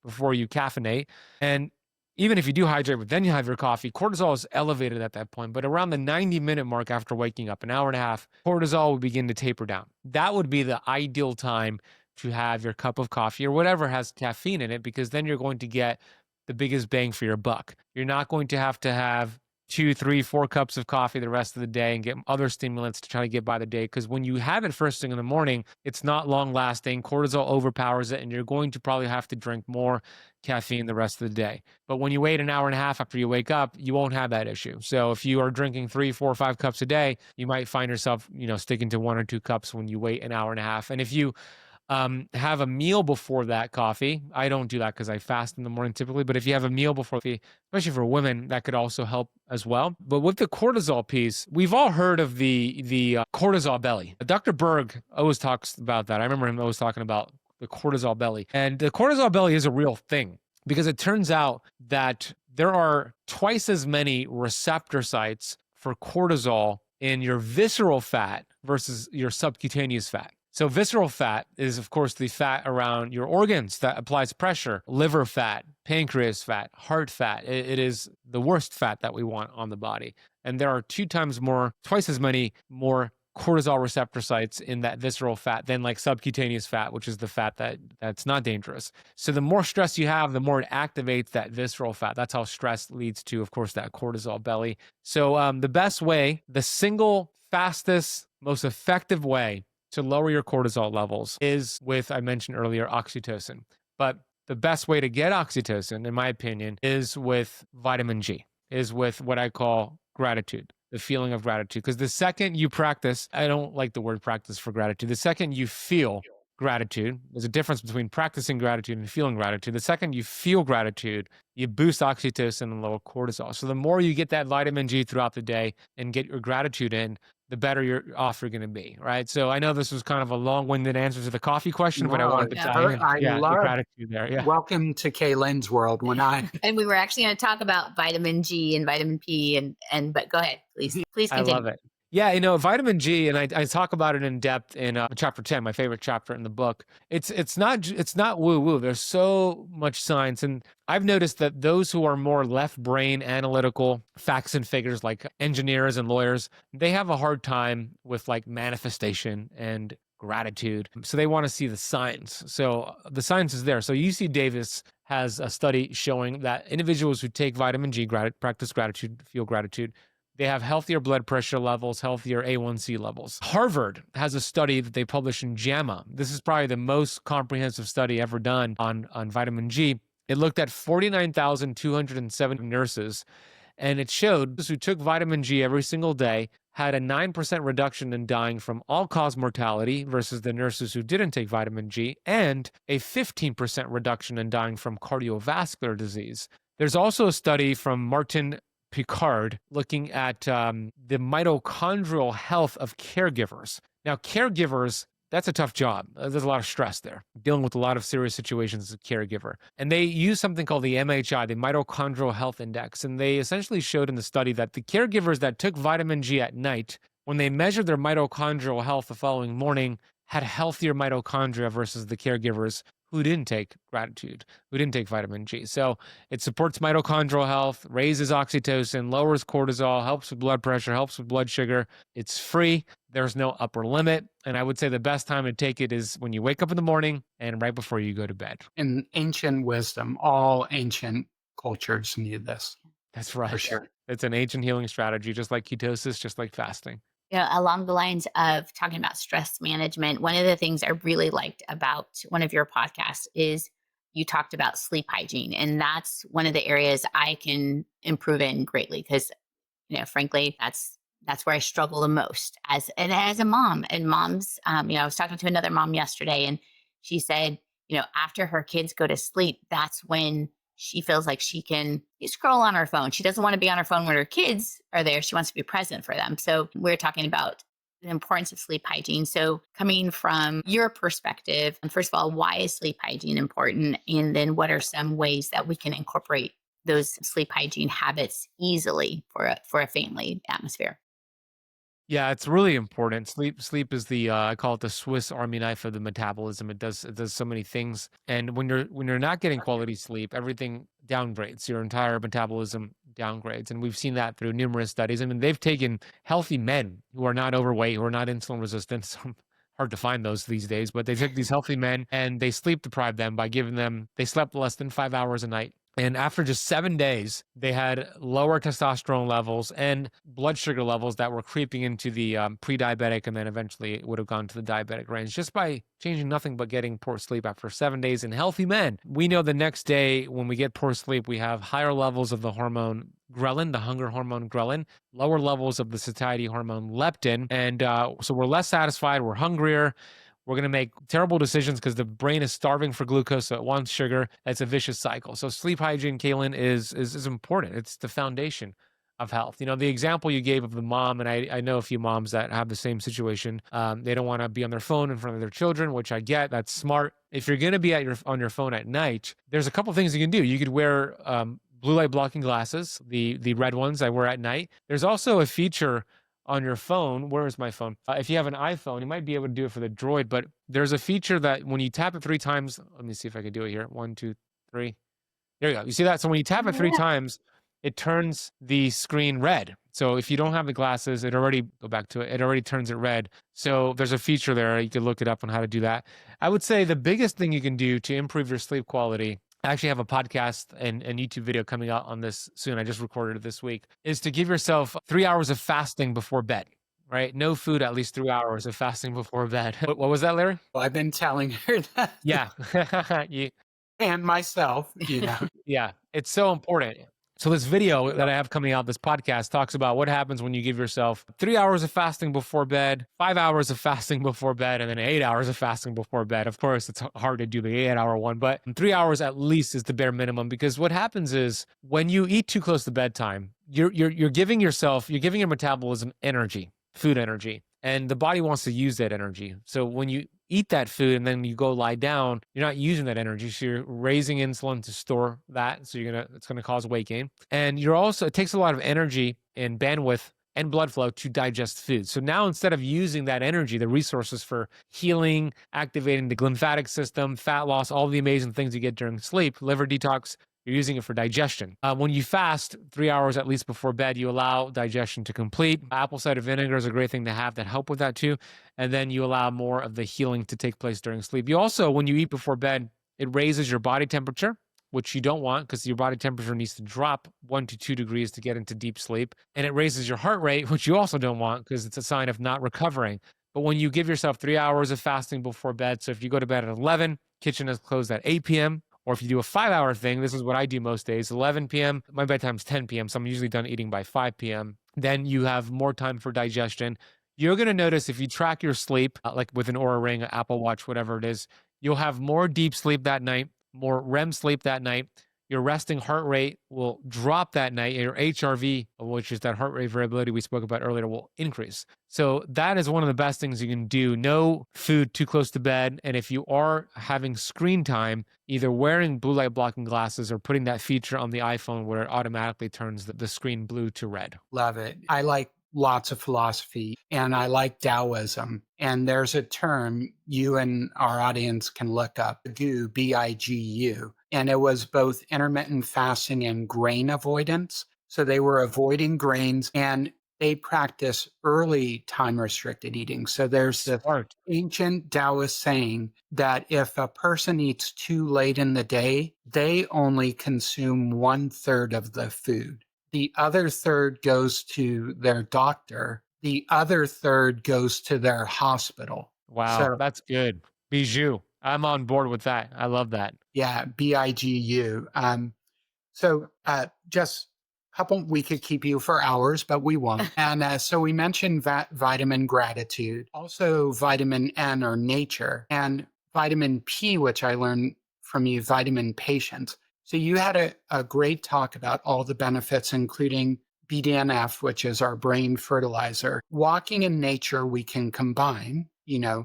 before you caffeinate. And even if you do hydrate, but then you have your coffee, cortisol is elevated at that point. But around the 90-minute mark after waking up, an hour and a half, cortisol will begin to taper down. That would be the ideal time to have your cup of coffee or whatever has caffeine in it, because then you're going to get the biggest bang for your buck. You're not going to have 2, 3, 4 cups of coffee the rest of the day and get other stimulants to try to get by the day. Because when you have it first thing in the morning, it's not long lasting. Cortisol overpowers it, and you're going to probably have to drink more caffeine the rest of the day. But when you wait an hour and a half after you wake up, you won't have that issue. So if you are drinking 3, 4, 5 cups a day, you might find yourself, sticking to 1 or 2 cups when you wait an hour and a half. And if you have a meal before that coffee. I don't do that because I fast in the morning typically, but if you have a meal before coffee, especially for women, that could also help as well. But with the cortisol piece, we've all heard of the cortisol belly. Dr. Berg always talks about that. I remember him always talking about the cortisol belly. And the cortisol belly is a real thing, because it turns out that there are twice as many receptor sites for cortisol in your visceral fat versus your subcutaneous fat. So visceral fat is, of course, the fat around your organs that applies pressure. Liver fat, pancreas fat, heart fat. It is the worst fat that we want on the body. And there are twice as many more cortisol receptor sites in that visceral fat than like subcutaneous fat, which is the fat that's not dangerous. So the more stress you have, the more it activates that visceral fat. That's how stress leads to, of course, that cortisol belly. So the best way, the single fastest, most effective way to lower your cortisol levels is with, I mentioned earlier, oxytocin. But the best way to get oxytocin, in my opinion, is with vitamin G, is with what I call gratitude, the feeling of gratitude. Because the second you practice, I don't like the word practice for gratitude. The second you feel gratitude, there's a difference between practicing gratitude and feeling gratitude. The second you feel gratitude, you boost oxytocin and lower cortisol. So the more you get that vitamin G throughout the day and get your gratitude in, the better you're off you're going to be, right? So I know this was kind of a long-winded answer to the coffee question, but I wanted to dive in. The gratitude there. Yeah. Welcome to Lynn's world. And we were actually going to talk about vitamin G and vitamin P, but go ahead, please continue. I love it. Yeah, vitamin G, and I talk about it in depth in chapter 10, my favorite chapter in the book. It's not woo-woo. There's so much science, and I've noticed that those who are more left brain analytical, facts and figures, like engineers and lawyers, they have a hard time with like manifestation and gratitude. So they want to see the science. So the science is there. So UC Davis has a study showing that individuals who take vitamin G, practice gratitude, feel gratitude, they have healthier blood pressure levels, healthier A1C levels. Harvard has a study that they published in JAMA. This is probably the most comprehensive study ever done on vitamin G. It looked at 49,270 nurses, and it showed those who took vitamin G every single day had a 9% reduction in dying from all-cause mortality versus the nurses who didn't take vitamin G, and a 15% reduction in dying from cardiovascular disease. There's also a study from Martin Picard looking at the mitochondrial health of caregivers. Now, caregivers, that's a tough job. There's a lot of stress there, dealing with a lot of serious situations as a caregiver. And they use something called the MHI, the Mitochondrial Health Index. And they essentially showed in the study that the caregivers that took vitamin G at night, when they measured their mitochondrial health the following morning, had healthier mitochondria versus the caregivers who didn't take gratitude, who didn't take vitamin G. So it supports mitochondrial health, raises oxytocin, lowers cortisol, helps with blood pressure, helps with blood sugar. It's free. There's no upper limit. And I would say the best time to take it is when you wake up in the morning and right before you go to bed. In ancient wisdom, all ancient cultures knew this. That's right. For sure. It's an ancient healing strategy, just like ketosis, just like fasting. Along the lines of talking about stress management, one of the things I really liked about one of your podcasts is you talked about sleep hygiene. And that's one of the areas I can improve in greatly because, frankly, that's where I struggle the most as a mom. And moms, I was talking to another mom yesterday and she said, after her kids go to sleep, that's when she feels like she can scroll on her phone. She doesn't want to be on her phone when her kids are there. She wants to be present for them. So we're talking about the importance of sleep hygiene. So coming from your perspective, and first of all, why is sleep hygiene important? And then what are some ways that we can incorporate those sleep hygiene habits easily for a family atmosphere? Yeah, it's really important. Sleep is the I call it the Swiss Army knife of the metabolism. It does so many things. And when you're not getting quality sleep, everything downgrades. Your entire metabolism downgrades. And we've seen that through numerous studies. I mean, they've taken healthy men who are not overweight, who are not insulin resistant. So hard to find those these days, but they took these healthy men and they sleep deprived them by giving them, they slept less than 5 hours a night. And after just 7 days, they had lower testosterone levels and blood sugar levels that were creeping into the pre-diabetic, and then eventually it would have gone to the diabetic range just by changing nothing but getting poor sleep after 7 days in healthy men. We know the next day when we get poor sleep, we have higher levels of the hormone ghrelin, the hunger hormone ghrelin, lower levels of the satiety hormone leptin. And so we're less satisfied, we're hungrier. We're going to make terrible decisions because the brain is starving for glucose, so it wants sugar. That's a vicious cycle. So sleep hygiene, Kaylin, is important. It's the foundation of health. You know, the example you gave of the mom, and I know a few moms that have the same situation. They don't want to be on their phone in front of their children, which I get. That's smart. If you're going to be on your phone at night, there's a couple things you can do. You could wear blue light blocking glasses, the red ones I wear at night. There's also a feature on your phone. Where is my phone? If you have an iPhone, you might be able to do it for the Droid, but there's a feature that when you tap it 3 times, let me see if I can do it here. 1, 2, 3. There you go. You see that? So when you tap it 3 times, it turns the screen red. So if you don't have the glasses, it already turns it red. So there's a feature there. You could look it up on how to do that. I would say the biggest thing you can do to improve your sleep quality, I actually have a podcast and YouTube video coming out on this soon. I just recorded it this week, is to give yourself 3 hours of fasting before bed, right? No food, at least 3 hours of fasting before bed. What was that, Larry? Well, I've been telling her that. Yeah. And myself, Yeah, it's so important. So this video that I have coming out, this podcast, talks about what happens when you give yourself 3 hours of fasting before bed, 5 hours of fasting before bed, and then 8 hours of fasting before bed. Of course, it's hard to do the 8-hour one, but 3 hours at least is the bare minimum, because what happens is when you eat too close to bedtime, you're giving your metabolism energy, food energy, and the body wants to use that energy. So when you eat that food and then you go lie down, you're not using that energy. So you're raising insulin to store that. So it's gonna cause weight gain. And it takes a lot of energy and bandwidth and blood flow to digest food. So now instead of using that energy, the resources for healing, activating the lymphatic system, fat loss, all the amazing things you get during sleep, liver detox, you're using it for digestion. When you fast 3 hours at least before bed, you allow digestion to complete. Apple cider vinegar is a great thing to have that help with that too. And then you allow more of the healing to take place during sleep. You also, when you eat before bed, it raises your body temperature, which you don't want because your body temperature needs to drop 1 to 2 degrees to get into deep sleep. And it raises your heart rate, which you also don't want because it's a sign of not recovering. But when you give yourself 3 hours of fasting before bed, so if you go to bed at 11, kitchen is closed at 8 p.m., or if you do a 5-hour thing, this is what I do most days, 11 p.m., my bedtime's 10 p.m., so I'm usually done eating by 5 p.m., then you have more time for digestion. You're going to notice if you track your sleep, like with an Oura Ring, an Apple Watch, whatever it is, you'll have more deep sleep that night, more REM sleep that night. Your resting heart rate will drop that night. Your HRV, which is that heart rate variability we spoke about earlier, will increase. So that is one of the best things you can do. No food too close to bed. And if you are having screen time, either wearing blue light blocking glasses or putting that feature on the iPhone where it automatically turns the screen blue to red. Love it. I like lots of philosophy and I like Taoism. And there's a term you and our audience can look up, BIGU, BIGU. And it was both intermittent fasting and grain avoidance. So they were avoiding grains and they practice early time restricted eating. So there's the ancient Taoist saying that if a person eats too late in the day, they only consume 1/3 of the food. The other third goes to their doctor. The other third goes to their hospital. Wow, so, that's good. Bijou. I'm on board with that. I love that. Yeah, BIGU. So just a couple, we could keep you for hours, but we won't. And so we mentioned vitamin gratitude, also vitamin N or nature, and vitamin P, which I learned from you, vitamin patience. So you had a great talk about all the benefits, including BDNF, which is our brain fertilizer. Walking in nature, we can combine,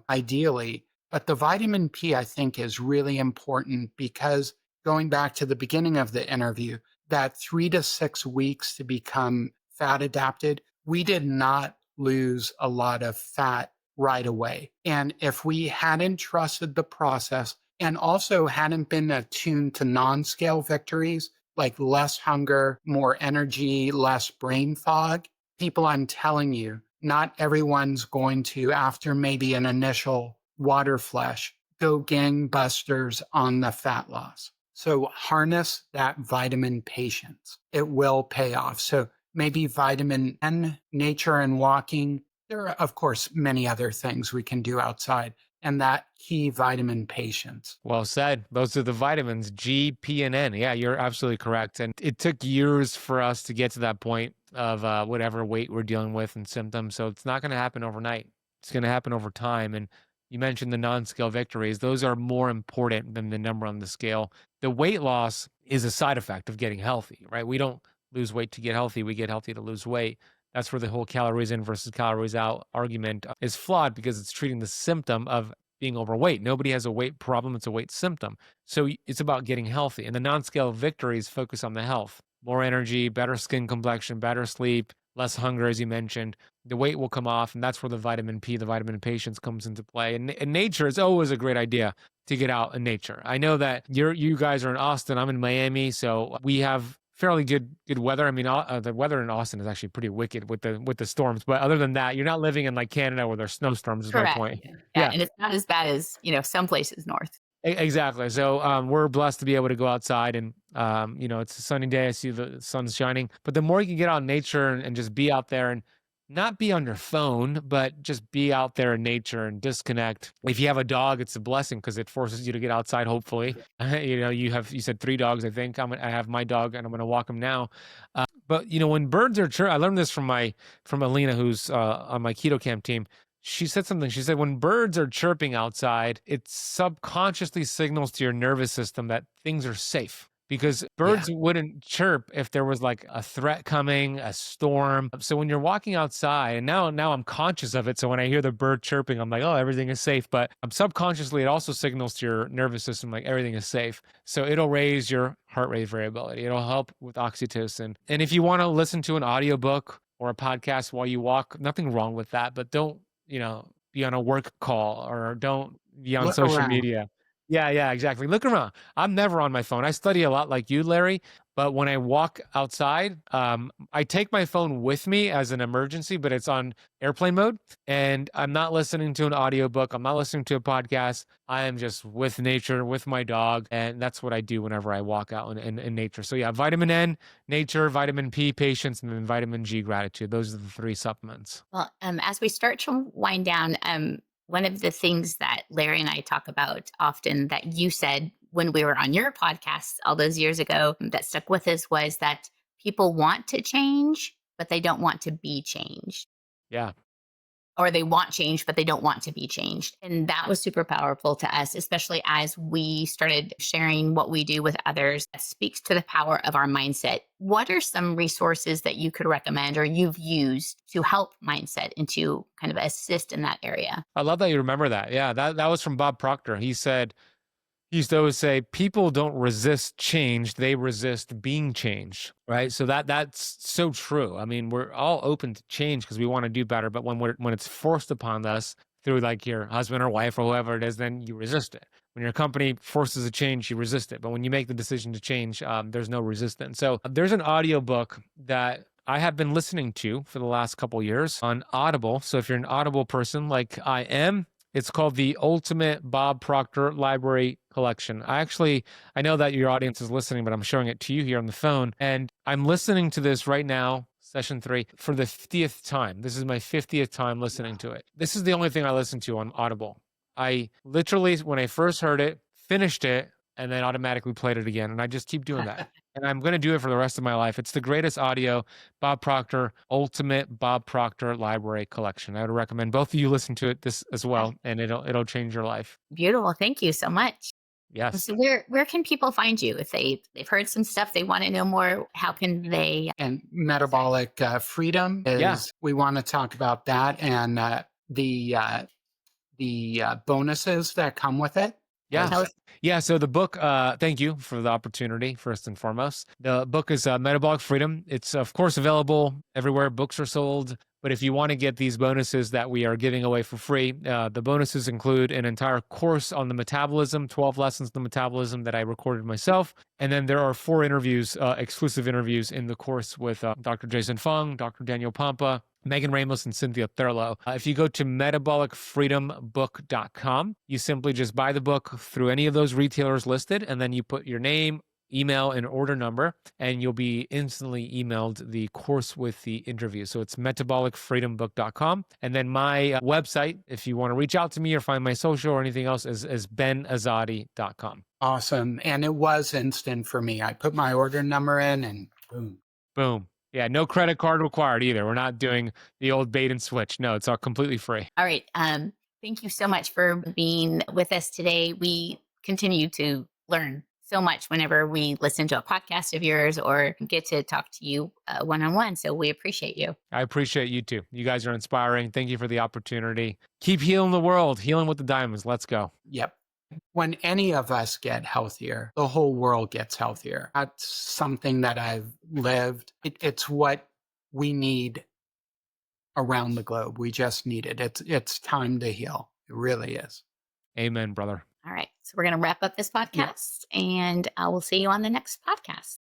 ideally. But the vitamin P, I think, is really important because going back to the beginning of the interview, that 3 to 6 weeks to become fat adapted, we did not lose a lot of fat right away. And if we hadn't trusted the process and also hadn't been attuned to non-scale victories, like less hunger, more energy, less brain fog, people, I'm telling you, not everyone's going to, after maybe an initial water flush, go gangbusters on the fat loss. So harness that vitamin patience. It will pay off. So maybe vitamin N, nature and walking. There are, of course, many other things we can do outside, and that key vitamin patience. Well said. Those are the vitamins, G, P, and N. Yeah, you're absolutely correct. And it took years for us to get to that point of whatever weight we're dealing with and symptoms. So it's not going to happen overnight. It's going to happen over time. And you mentioned the non-scale victories. Those are more important than the number on the scale. The weight loss is a side effect of getting healthy, right? We don't lose weight to get healthy. We get healthy to lose weight. That's where the whole calories in versus calories out argument is flawed because it's treating the symptom of being overweight. Nobody has a weight problem. It's a weight symptom. So it's about getting healthy. And the non-scale victories focus on the health, more energy, better skin complexion, better sleep, less hunger, as you mentioned. The weight will come off. And that's where the vitamin P, the vitamin patience comes into play. And nature is always a great idea to get out in nature. I know that you guys are in Austin. I'm in Miami. So we have fairly good weather. I mean, the weather in Austin is actually pretty wicked with the storms. But other than that, you're not living in like Canada where there's snowstorms. Is Correct. my point. Yeah, and it's not as bad as some places north. Exactly. So we're blessed to be able to go outside, and it's a sunny day. I see the sun's shining. But the more you can get out in nature and just be out there and not be on your phone, but just be out there in nature and disconnect. If you have a dog, it's a blessing because it forces you to get outside. Hopefully, you said 3 dogs. I think I have my dog, and I'm going to walk him now. But when birds are chirping, I learned this from Alina, who's on my keto camp team. She said something. She said, when birds are chirping outside, it subconsciously signals to your nervous system that things are safe. Because birds wouldn't chirp if there was like a threat coming, a storm. So when you're walking outside, and now I'm conscious of it. So when I hear the bird chirping, I'm like, oh, everything is safe. But subconsciously, it also signals to your nervous system like everything is safe. So it'll raise your heart rate variability. It'll help with oxytocin. And if you want to listen to an audiobook or a podcast while you walk, nothing wrong with that. But don't, be on a work call or don't be on social media. Yeah, exactly. Look around. I'm never on my phone. I study a lot like you, Larry, but when I walk outside, I take my phone with me as an emergency, but it's on airplane mode, and I'm not listening to an audiobook. I'm not listening to a podcast. I am just with nature, with my dog, and that's what I do whenever I walk out in nature. So yeah, vitamin N, nature, vitamin P, patience, and then vitamin G, gratitude. Those are the 3 supplements. Well, as we start to wind down, one of the things that Larry and I talk about often that you said when we were on your podcast all those years ago that stuck with us was that people want to change, but they don't want to be changed. Yeah. Or they want change, but they don't want to be changed. And that was super powerful to us, especially as we started sharing what we do with others. That speaks to the power of our mindset. What are some resources that you could recommend or you've used to help mindset and to kind of assist in that area? I love that you remember that. Yeah, that was from Bob Proctor. He used to always say, people don't resist change, they resist being changed, right? So that's so true. I mean, we're all open to change because we want to do better, but when it's forced upon us through like your husband or wife or whoever it is, then you resist it. When your company forces a change, you resist it. But when you make the decision to change, there's no resistance. So there's an audiobook that I have been listening to for the last couple of years on Audible. So if you're an Audible person like I am, it's called the Ultimate Bob Proctor Library Collection. I know that your audience is listening, but I'm showing it to you here on the phone. And I'm listening to this right now, session 3, for the 50th time. This is my 50th time listening to it. This is the only thing I listen to on Audible. I literally, when I first heard it, finished it, and then automatically played it again. And I just keep doing that. And I'm going to do it for the rest of my life. It's the greatest audio, Bob Proctor, Ultimate Bob Proctor Library Collection. I would recommend both of you listen to it this as well, and it'll change your life. Beautiful. Thank you so much. Yes. So where can people find you if they've heard some stuff, they want to know more? How can they? And metabolic freedom Yeah. is, we want to talk about that, and the bonuses that come with it. Yeah. Tell us. Yeah. So the book, thank you for the opportunity, first and foremost. The book is Metabolic Freedom. It's, of course, available everywhere books are sold. But if you want to get these bonuses that we are giving away for free, the bonuses include an entire course on the metabolism, 12 lessons on the metabolism that I recorded myself. And then there are 4 interviews, exclusive interviews in the course with Dr. Jason Fung, Dr. Daniel Pompa, Megan Ramos, and Cynthia Thurlow. If you go to metabolicfreedombook.com, you simply just buy the book through any of those retailers listed, and then you put your name, email, and order number, and you'll be instantly emailed the course with the interview. So it's metabolicfreedombook.com. And then my website, if you want to reach out to me or find my social or anything else, is benazadi.com. Awesome. And it was instant for me. I put my order number in and boom. Boom. Yeah, no credit card required either. We're not doing the old bait and switch. No, it's all completely free. All right. Thank you so much for being with us today. We continue to learn so much whenever we listen to a podcast of yours or get to talk to you one-on-one. So we appreciate you. I appreciate you too. You guys are inspiring. Thank you for the opportunity. Keep healing the world, healing with the diamonds. Let's go. Yep. When any of us get healthier, the whole world gets healthier. That's something that I've lived. It's what we need around the globe. We just need it. It's time to heal. It really is. Amen, brother. All right. So we're going to wrap up this podcast and I will see you on the next podcast.